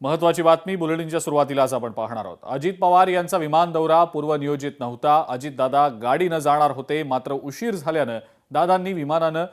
महत्वाची बातमी बुलेटिनच्या सुरुवातीलाच आपण पाहणार आहोत। अजित पवार यांचा विमान दौरा पूर्वनियोजित नव्हता। अजितदादा गाडीनं जाणार होते, मात्र उशीर झाल्यानं दादांनी विमानानं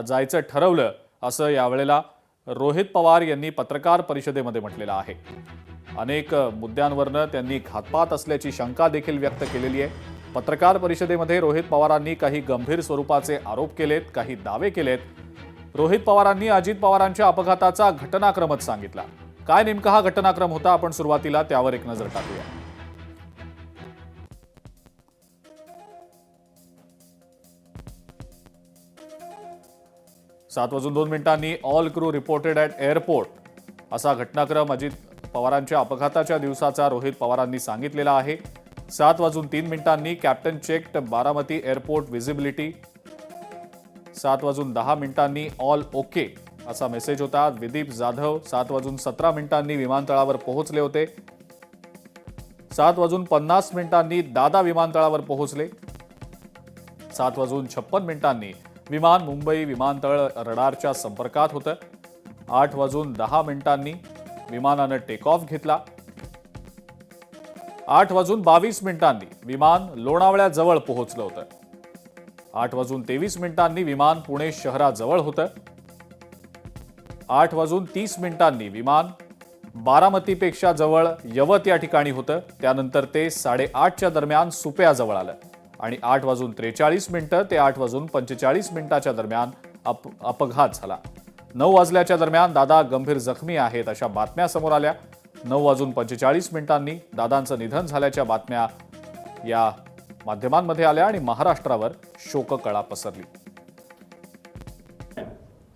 जायचं ठरवलं, असं यावेळेला रोहित पवार यांनी पत्रकार परिषदेमध्ये म्हटलेलं आहे। अनेक मुद्द्यांवरनं त्यांनी घातपात असल्याची शंका देखील व्यक्त केलेली आहे। पत्रकार परिषदेमध्ये रोहित पवारांनी काही गंभीर स्वरूपाचे आरोप केलेत, काही दावे केलेत। रोहित पवारांनी अजित पवारांच्या अपघाताचा घटनाक्रमच सांगितला। काय नेमका हा घटनाक्रम होता, आपण सुरुवातीला त्यावर एक नजर टाकूया। सात वाजून 2 मिनिटांनी all crew reported at airport असा घटनाक्रम अजित पवारांच्या अपघाताच्या दिवसाचा रोहित पवारांनी सांगितलेला आहे। 7 वाजून 3 मिनिटांनी captain checked Baramati airport visibility. 7 वाजून 10 मिनिटांनी ऑल ओके असा मेसेज होता। विदीप जाधव 7 वाजून 17 मिनिटांनी विमानतळावर पोहोचले होते। 7 वाजून 50 मिनिटांनी दादा विमानतळावर पोहोचले। 7 वाजून 56 मिनिटांनी विमान मुंबई विमानतळ रडारच्या संपर्कात होतं। 8 वाजून 10 मिनिटांनी विमानानं टेक ऑफ घेतला। 8 वाजून 22 मिनिटांनी विमान लोणावळ्याजवळ पोहोचलं होतं। 8 वाजून 23 मिनिटांनी विमान पुणे शहराजवळ होतं। 8 वाजून 30 मिनिटांनी विमान बारामतीपेक्षा जवळ यवत या ठिकाणी होतं। त्यानंतर ते 8:30च्या दरम्यान सुप्याजवळ आलं आणि 8 वाजून 43 मिनिटं ते 8 वाजून 45 मिनिटाच्या दरम्यान अपघात झाला। 9 वाजल्याच्या दरम्यान दादा गंभीर जखमी आहेत अशा बातम्या समोर आल्या। 9 वाजून 45 मिनिटांनी दादांचं निधन झाल्याच्या बातम्या या माध्यमांमध्ये आल्या आणि महाराष्ट्रावर शोककळा पसरली।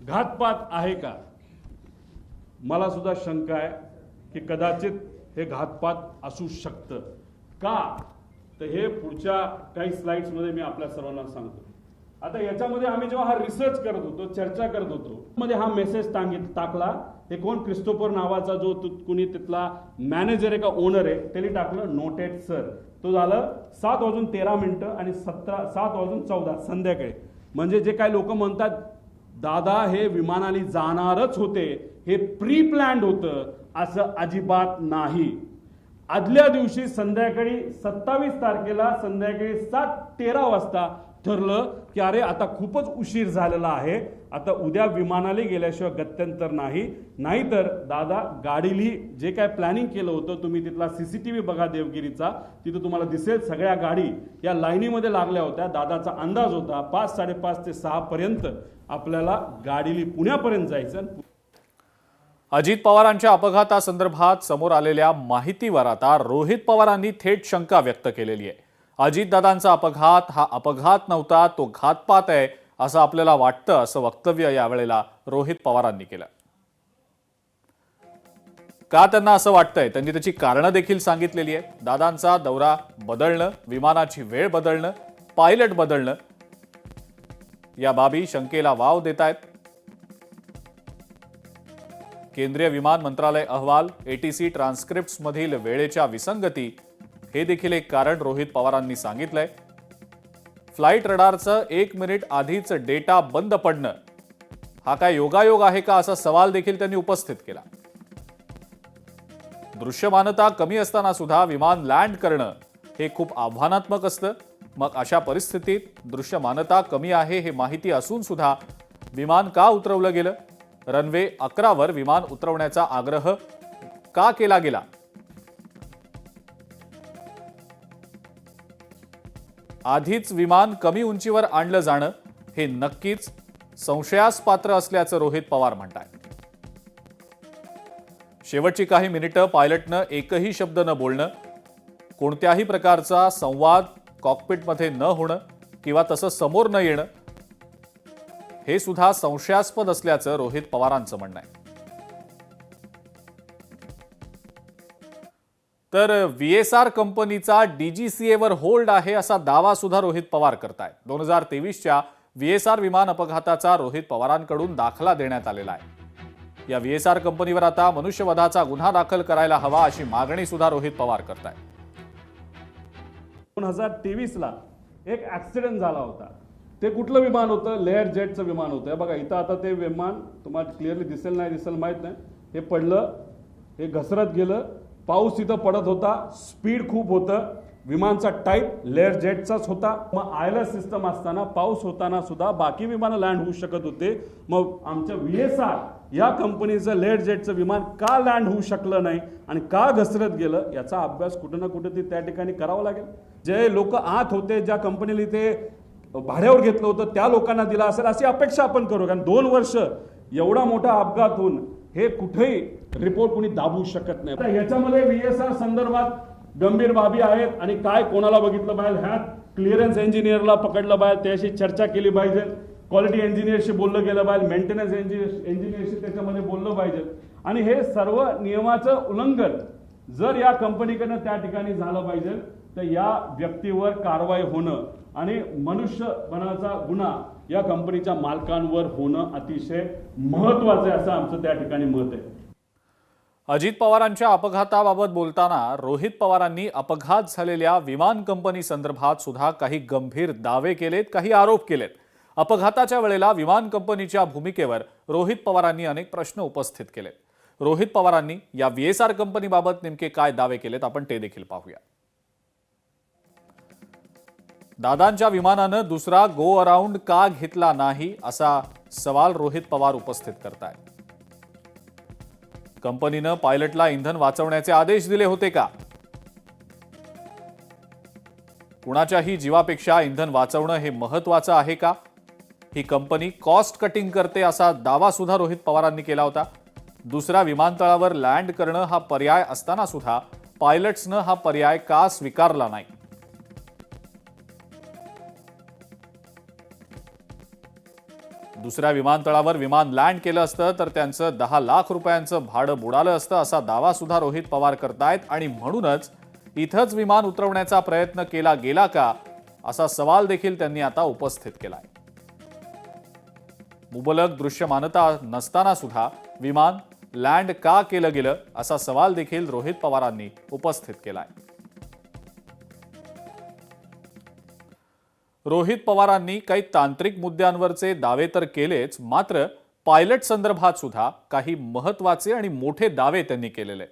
घातपात आहे का? मला सुद्धा शंका आहे की कदाचित हे घातपात असू शकतं का, तर हे पुढच्या काही स्लाइड्समध्ये मी आपल्या सर्वांना सांगतो। आता याच्यामध्ये आम्ही जेव्हा हा रिसर्च करत होतो, चर्चा करत होतो, मध्ये हा मेसेज टाकला। हे कोण, क्रिस्टोफर नावाचा जो कुणी तिथला मॅनेजर आहे का ओनर आहे, त्यांनी टाकलं नोटेड सर। तो झालं 7 वाजून 13 मिनिटं आणि 7 वाजून 14 संध्याकाळी। म्हणजे जे काही लोक म्हणतात दादा हे विमानाने जाणारच होते, हे प्री प्लॅन्ड होतं, असं अजिबात नाही। आदल्या दिवशी संध्याकाळी 27 तारखेला संध्याकाळी 7:13 वाजता ठरलं की अरे आता खूपच उशीर झालेला आहे, आता उद्या विमानाला गेल्याशिवाय गत्यंतर नाही, नाहीतर दादा गाडीली जे काय प्लॅनिंग केलं होतं, तुम्ही तिथला सीसीटीव्ही बघा देवगिरीचा, तिथं तुम्हाला दिसेल सगळ्या गाडी या लाईनीमध्ये लागल्या होत्या। दादाचा अंदाज होता 5, 5:30 ते 6 पर्यंत आपल्याला गाडीली पुण्यापर्यंत जायचं। अजित पवारांच्या अपघातासंदर्भात समोर आलेल्या माहितीवर आता रोहित पवारांनी थेट शंका व्यक्त केलेली आहे। अजितदादांचा अपघात हा अपघात नव्हता, तो घातपात आहे असं आपल्याला वाटतं, असं वक्तव्य यावेळेला रोहित पवारांनी केलं। का त्यांना असं वाटतंय त्यांनी त्याची कारणं देखील सांगितलेली आहे। दादांचा दौरा बदलणं, विमानाची वेळ बदलणं, पायलट बदलणं या बाबी शंकेला वाव देत आहेत। केंद्रीय विमान मंत्रालय अहवाल, एटीसी ट्रान्स्क्रिप्ट्स मधील वेळेच्या विसंगती हे देखील एक कारण रोहित पवारांनी सांगितलंय। फ्लाईट रडारचं 1 मिनिट आधीच डेटा बंद पडणं हा काय योगायोग आहे का, असा सवाल देखील त्यांनी उपस्थित केला। दृश्यमानता कमी असताना सुद्धा विमान लँड करणं हे खूप आव्हानात्मक असतं। मग अशा परिस्थितीत दृश्यमानता कमी आहे हे माहिती असून सुद्धा विमान का उतरवलं गेलं? रनवे 11 वर विमान उतरवण्याचा आग्रह का केला गेला? आधीच विमान कमी उंचीवर आणलं जाणं हे नक्कीच संशयास्पात्र असल्याचं रोहित पवार म्हणतात। शेवटची काही मिनिटं पायलटनं एकही शब्द न बोलणं, कोणत्याही प्रकारचा संवाद कॉकपिटमध्ये न होणं किंवा तसं समोर न येणं हे सुद्धा संशयास्पद असल्याचं रोहित पवारांचं म्हणणं आहे। तर व्हीएसआर कंपनीचा डीजीसीएवर होल्ड आहे असा दावा सुद्धा रोहित पवार करतायत। 2023च्या व्हीएसआर विमान अपघाताचा रोहित पवारांकडून दाखला देण्यात आलेला आहे। या व्हीएसआर कंपनीवर आता मनुष्यवधाचा गुन्हा दाखल करायला हवा अशी मागणी सुद्धा रोहित पवार करतायत। 2023ला एक ऍक्सिडेंट झाला होता, ते कुठलं विमान होतं? लेअर जेटचं विमान होतं। बघा इथं आता ते विमान तुम्हाला क्लिअरली दिसेल नाही दिसेल माहित नाही, हे पडलं हे घसरत गेलं, पाऊस तिथं पडत होता, स्पीड खूप होतं, विमानचा टाईप लेअर जेटचाच होता. मग आयलर सिस्टम असताना पाऊस होताना सुद्धा बाकी विमानं लँड होऊ शकत होते. मग आमच्या VSR या कंपनीचं लेअर जेटचं विमान का लँड होऊ शकलं नाही आणि का घसरत गेलं याचा अभ्यास कुठं ना कुठं त्या ठिकाणी करावा लागेल. जे लोक आत होते, ज्या कंपनीला ते भाड्यावर घेतलं होतं त्या लोकांना दिला असेल अशी अपेक्षा आपण करू. कारण 2 वर्ष एवढा मोठा अपघात होऊन हे कुठेही रिपोर्ट कोणी दाबू शकत नाही. आता ह्याच्यामध्ये VSR संदर्भात गंभीर बाबी आहेत आणि काय कोणाला बघितलं पाहिजे, ह्यात क्लिअरन्स इंजिनियरला पकडलं पाहिजे, त्याशी चर्चा केली पाहिजे, क्वालिटी इंजिनियरशी बोललं गेलं पाहिजे, मेंटेनन्स इंजिनियरशी त्याच्यामध्ये बोललं पाहिजे. आणि हे सर्व नियमाचं उल्लंघन जर या कंपनीकडनं त्या ठिकाणी झालं पाहिजे तर या व्यक्तीवर कारवाई होणं आणि मनुष्यबळाचा गुन्हा या कंपनीच्या मालकांवर होणं अतिशय महत्वाचं आहे असं आमचं त्या ठिकाणी मत आहे. अजित पवारांच्या अपघाताबाबत बोलताना रोहित पवारांनी अपघात झालेल्या विमान कंपनी संदर्भात सुद्धा काही गंभीर दावे केलेत, काही आरोप केलेत. अपघाताच्या वेळेला विमान कंपनीच्या भूमिकेवर रोहित पवारांनी अनेक प्रश्न उपस्थित केलेत. रोहित पवारांनी या VSR कंपनीबाबत नेमके काय दावे केलेत आपण ते देखील पाहूया. दादांच्या विमानानं दुसरा गो अराउंड का घेतला नाही असा सवाल रोहित पवार उपस्थित करतायत. कंपनीनं पायलटला इंधन वाचवण्याचे आदेश दिले होते का? कुणाच्याही जीवापेक्षा इंधन वाचवणं हे महत्वाचं आहे का? ही कंपनी कॉस्ट कटिंग करते असा दावा सुद्धा रोहित पवारांनी केला होता. दुसऱ्या विमानतळावर लँड करणं हा पर्याय असताना सुद्धा पायलट्सनं हा पर्याय का स्वीकारला नाही? दुसऱ्या विमानतळावर विमान लँड केलं असतं तर त्यांचं 10 लाख रुपयांचं भाडं बुडालं असतं असा दावा सुद्धा रोहित पवार करतायत. आणि म्हणूनच इथंच विमान उतरवण्याचा प्रयत्न केला गेला का असा सवाल देखील त्यांनी आता उपस्थित केलाय. मुबलक दृश्यमानता नसताना सुद्धा विमान लँड का केलं गेलं असा सवाल देखील रोहित पवारांनी उपस्थित केलाय. रोहित पवारांनी काही तांत्रिक मुद्द्यांवरचे दावे तर केलेच, मात्र पायलट संदर्भात सुद्धा काही महत्वाचे आणि मोठे दावे त्यांनी केलेले.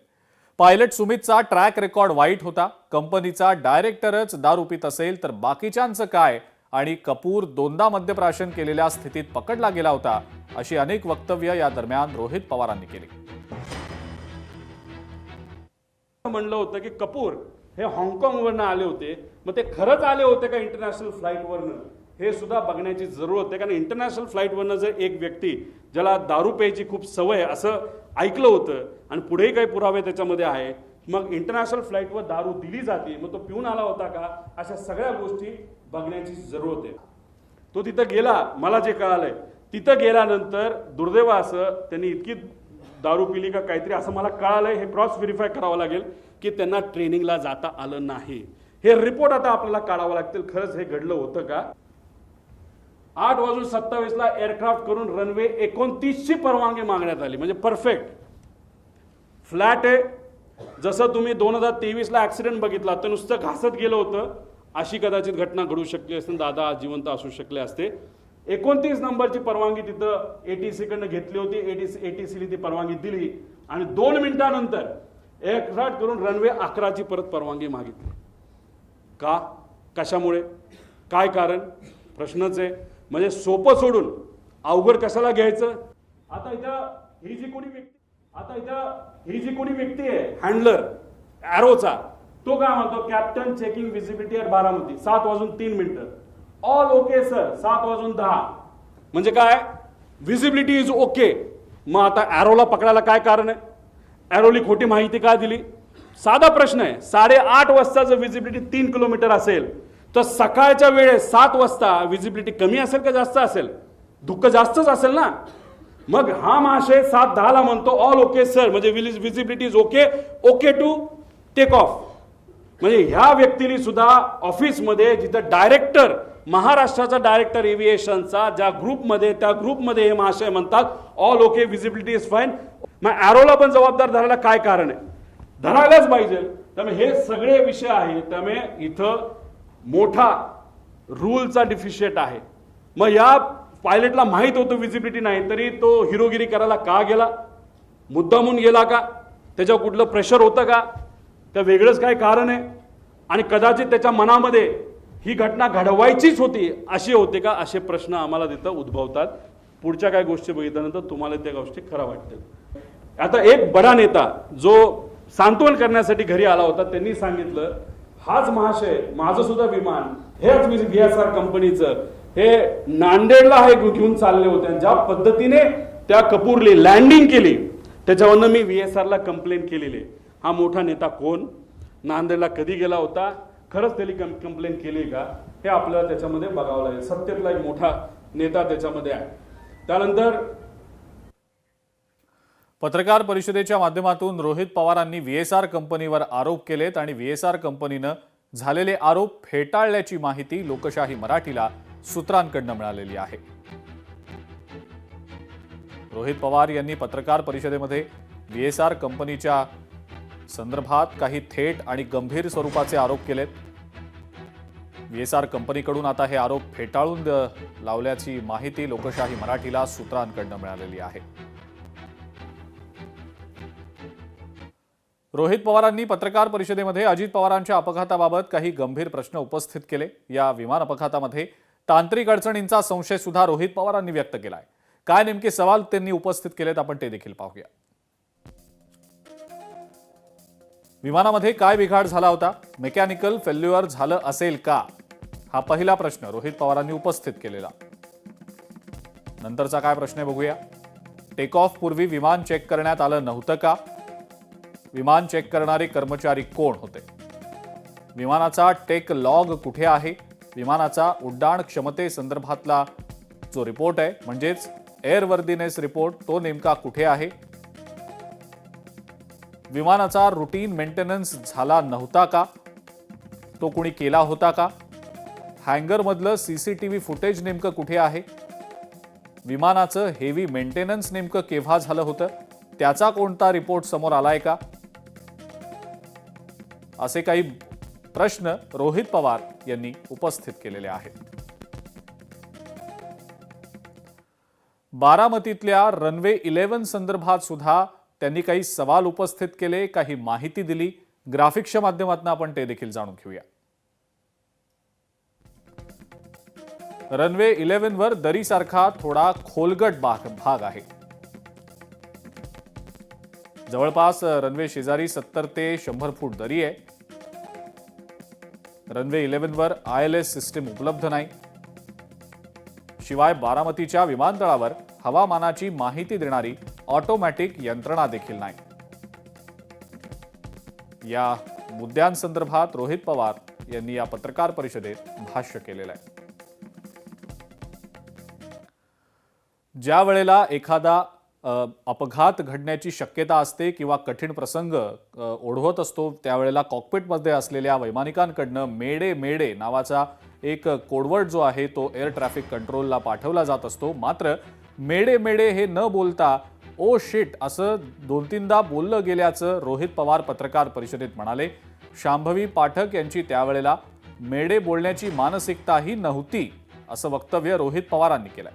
पायलट सुमितचा ट्रॅक रेकॉर्ड वाईट होता, कंपनीचा डायरेक्टरच दारू पीत असेल तर बाकीच्यांचं काय, आणि कपूर 2दा मद्यप्राशन केलेल्या स्थितीत पकडला गेला होता, अशी अनेक वक्तव्य या दरम्यान रोहित पवारांनी केली. म्हणलं होतं की कपूर हे हाँगकाँगवरनं आले होते, मग ते खरंच आले होते का इंटरनॅशनल फ्लाईटवरनं हे सुद्धा बघण्याची जरूरत आहे. कारण इंटरनॅशनल फ्लाईटवरनं जर एक व्यक्ती ज्याला दारू प्यायची खूप सवय असं ऐकलं होतं आणि पुढेही काही पुरावे त्याच्यामध्ये आहे, मग इंटरनॅशनल फ्लाईटवर दारू दिली जाते, मग तो पिऊन आला होता का, अशा सगळ्या गोष्टी बघण्याची जरूरत आहे. तो तिथं गेला, मला जे कळालंय तिथं गेल्यानंतर दुर्दैव असं त्यांनी इतकी दारू पिली का काहीतरी असं मला कळालंय. हे क्रॉस व्हेरीफाय करावं लागेल की त्यांना ट्रेनिंगला जाता आलं नाही. हे रिपोर्ट आता आपल्याला काढावं लागतील, खरंच हे घडलं होतं का. 8:27 एअरक्राफ्ट करून रनवे 29ची परवानगी मागण्यात आली, म्हणजे परफेक्ट फ्लॅट आहे. जसं तुम्ही 2023 ऍक्सिडेंट बघितला तर नुसतं घासत गेलं होतं, अशी कदाचित घटना घडू शकली असते, दादा जिवंत असू शकले असते. 29 नंबरची परवानगी तिथं ATC कडनं घेतली होती, ATCने ती परवानगी दिली आणि 2 मिनिटांनंतर एअरक्राफ्ट करून रनवे 11ची परत परवानगी मागितली. का, कशामुळे, काय कारण, प्रश्नच आहे. म्हणजे सोपं सोडून अवघड कशाला घ्यायचं. आता इथं ही जी कोणी व्यक्ती आहे हँडलर ॲरोचा, तो काय म्हणतो, captain checking visibility at Baramati 7:03 all okay sir 7:10. म्हणजे काय, विजिबिलिटी इज ओके. मग आता ॲरोला पकडायला काय कारण आहे, ॲरोली खोटी माहिती का दिली. साधा प्रश्न आहे. 8:30 वाजता जर विजिबिलिटी 3 किलोमीटर असेल तर सकाळच्या वेळेस 7 वाजता विजिबिलिटी कमी असेल का जास्त असेल, दुःख जास्तच असेल ना. मग हा महाशय 7:10 म्हणतो ऑल ओके सर, म्हणजे visibility is okay, okay to take off. म्हणजे ह्या व्यक्तीने सुद्धा ऑफिसमध्ये जिथं डायरेक्टर, महाराष्ट्राचा डायरेक्टर एव्हिएशनचा ज्या ग्रुपमध्ये, त्या ग्रुपमध्ये हे महाशय म्हणतात all okay, visibility is fine. मग ॲरोला पण जबाबदार धरायला काय कारण आहे, धरायलाच पाहिजे. त्यामुळे हे सगळे विषय आहेत. त्यामुळे इथं मोठा रूलचा डिफिशिएट आहे. मग या पायलटला माहित होतं विजिबिलिटी नाही, तरी तो हिरोगिरी करायला का गेला, मुद्दामून गेला का, त्याच्यावर कुठलं प्रेशर होतं का वेगळंच काय कारण आहे आणि कदाचित त्याच्या मनामध्ये ही घटना घडवायचीच होती अशी होते का, असे प्रश्न आम्हाला तिथं उद्भवतात. पुढच्या काय गोष्टी बघितल्यानंतर तुम्हाला त्या गोष्टी खऱ्या वाटतील. आता एक बडा नेता जो सांत्वन करण्यासाठी घरी आला होता त्यांनी सांगितलं, हाच महाशय माझं सुद्धा विमान हेच VSR कंपनीचं हे नांदेडला हे घेऊन चालले होते आणि ज्या पद्धतीने त्या कपूरली लँडिंग केली त्याच्यावरनं मी VSRला कंप्लेंट केलेली. हा मोठा नेता कोण, नांदेडला कधी गेला होता, खरंच त्यांनी कंप्लेंट केली का, हे आपल्याला त्याच्यामध्ये बघावं लागेल. सत्तेतला एक मोठा नेता त्याच्यामध्ये आहे. त्यानंतर पत्रकार परिषदेच्या माध्यमातून रोहित पवारांनी VSR कंपनीवर आरोप केलेत आणि VSR कंपनीनं झालेले आरोप फेटाळल्याची माहिती लोकशाही मराठीला सूत्रांकडून मिळालेली आहे. रोहित पवार यांनी पत्रकार परिषदेमध्ये VSR कंपनीच्या संदर्भात काही थेट आणि गंभीर स्वरूपाचे आरोप केलेत. VSR कंपनीकडून आता हे आरोप फेटाळून लावल्याची माहिती लोकशाही मराठीला सूत्रांकडून मिळालेली आहे. रोहित पवारांनी पत्रकार परिषदेमध्ये अजित पवारांच्या अपघाताबाबत काही गंभीर प्रश्न उपस्थित केले. या विमान अपघातामध्ये तांत्रिक अडचणींचा संशय सुद्धा रोहित पवारांनी व्यक्त केलाय. काय नेमके सवाल त्यांनी उपस्थित केलेत आपण ते देखील पाहूया. विमानामध्ये काय बिघाड झाला होता, मेकॅनिकल फेल्युअर झालं असेल का, हा पहिला प्रश्न रोहित पवारांनी उपस्थित केलेला. नंतरचा काय प्रश्न बघूया. टेक ऑफ पूर्वी विमान चेक करण्यात आलं नव्हतं का, विमान चेक करणारे कर्मचारी कोण होते, विमानाचा टेक लॉग कुठे आहे, विमानाचा उड्डाण क्षमतेसंदर्भातला जो रिपोर्ट आहे म्हणजेच एअरवर्दीनेस रिपोर्ट तो नेमका कुठे आहे, विमानाचा रुटीन मेंटेनन्स झाला नव्हता का, तो कोणी केला होता का, हँगरमधलं CCTV फुटेज नेमकं कुठे आहे, विमानाचं हेवी मेंटेनन्स नेमकं केव्हा झालं होतं, त्याचा कोणता रिपोर्ट समोर आलाय का, असे काही प्रश्न रोहित पवार यांनी उपस्थित केलेले आहेत. बारामतीतल्या रनवे 11 संदर्भात सुद्धा त्यांनी काही सवाल उपस्थित केले, काही माहिती दिली. ग्राफिक्सच्या माध्यमातून आपण ते देखील जाणून घेऊया. रनवे 11 वर दरीसारखा थोडा खोलगट भाग आहे. जवळपास रनवे शेजारी 70 ते 100 फूट दरी आहे. रनवे 11 वर ILS सिस्टीम उपलब्ध नाही. शिवाय बारामतीच्या विमानतळावर हवामानाची माहिती देणारी ऑटोमॅटिक यंत्रणा देखील नाही. या मुद्द्यांसंदर्भात रोहित पवार यांनी या पत्रकार परिषदेत भाष्य केलेलं आहे. ज्या वेळेला एखादा अपघात घडण्याची शक्यता असते किंवा कठीण प्रसंग ओढवत असतो त्यावेळेला कॉकपिटमध्ये असलेल्या वैमानिकांकडनं मेडे मेडे नावाचा एक कोडवर्ड जो आहे तो एअर ट्रॅफिक कंट्रोलला पाठवला जात असतो. मात्र मेडे मेडे हे न बोलता ओ शिट असं 2-3दा बोललं गेल्याचं रोहित पवार पत्रकार परिषदेत म्हणाले. शांभवी पाठक यांची त्यावेळेला मेडे बोलण्याची मानसिकताही नव्हती असं वक्तव्य रोहित पवारांनी केलंय.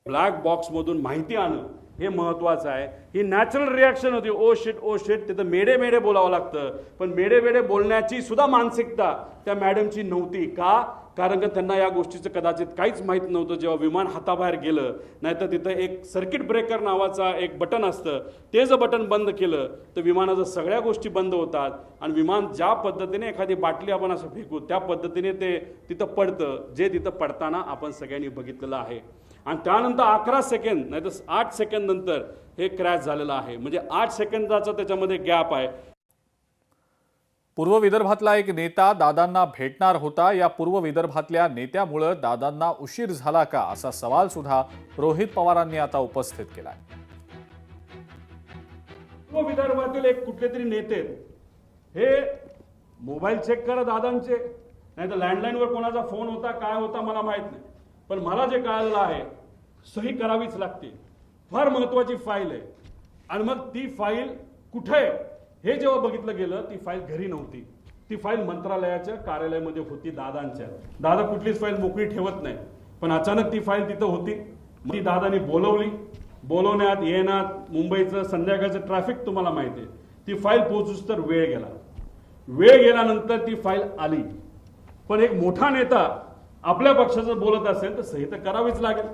ब्लॅक बॉक्स मधून माहिती आणणं हे महत्वाचं आहे. ही नॅचरल रिॲक्शन होती, ओ शिट तिथं मेडे मेडे बोलावं लागतं. पण मेडे मेडे बोलण्याची सुद्धा मानसिकता त्या मॅडमची नव्हती का, कारण का त्यांना या गोष्टीचं कदाचित काहीच माहीत नव्हतं. जेव्हा विमान हाताबाहेर गेलं, नाहीतर तिथं एक सर्किट ब्रेकर नावाचा एक बटन असतं, ते जर बटन बंद केलं तर विमानाच्या सगळ्या गोष्टी बंद होतात आणि विमान ज्या पद्धतीने एखादी बाटली आपण असं फेकू त्या पद्धतीने ते तिथं पडतं, जे तिथं पडताना आपण सगळ्यांनी बघितलेलं आहे. आणि त्यानंतर 11 सेकंद नाही तर 8 सेकंद नंतर हे क्रॅश झालेलं आहे. म्हणजे 8 सेकंदाचा त्याच्यामध्ये गॅप आहे. पूर्व विदर्भातला एक नेता दादांना भेटणार होता. या पूर्व विदर्भातल्या नेत्यामुळे दादांना उशीर झाला का असा सवाल सुद्धा रोहित पवारांनी आता उपस्थित केलाय. पूर्व विदर्भातील एक कुठले तरी नेते हे मोबाईल चेक करा दादांचे, नाही तर लँडलाईनवर कोणाचा फोन होता काय होता मला माहित नाही, पण मला जे कळालेलं आहे सही करावीच लागते. फार महत्वाची फाईल आहे आणि मग ती फाईल कुठे हे जेव्हा बघितलं गेलं ती फाईल घरी नव्हती. ती फाईल मंत्रालयाच्या कार्यालयामध्ये होती दादांच्या. दादा कुठलीच फाईल मोकळी ठेवत नाही, पण अचानक ती फाईल तिथं होती. ती दादानी बोलवली बोलवण्यात येण्यात मुंबईचं संध्याकाळचं ट्रॅफिक तुम्हाला माहिती आहे. ती फाईल पोहोचूस तर वेळ गेला. वेळ गेल्यानंतर ती फाईल आली. पण एक मोठा नेता आपल्या पक्षाचं बोलत असेल तर सही तर करावीच लागेल.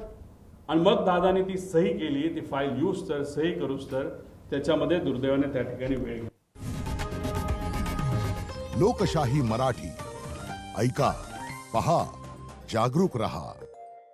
आणि मग दादानी ती सही केली. ती फाईल यूज तर सही करूस तर त्याच्यामध्ये दुर्दैवाने त्या ठिकाणी वेळ गेला. लोकशाही मराठी ऐका, पहा, जागरूक रहा.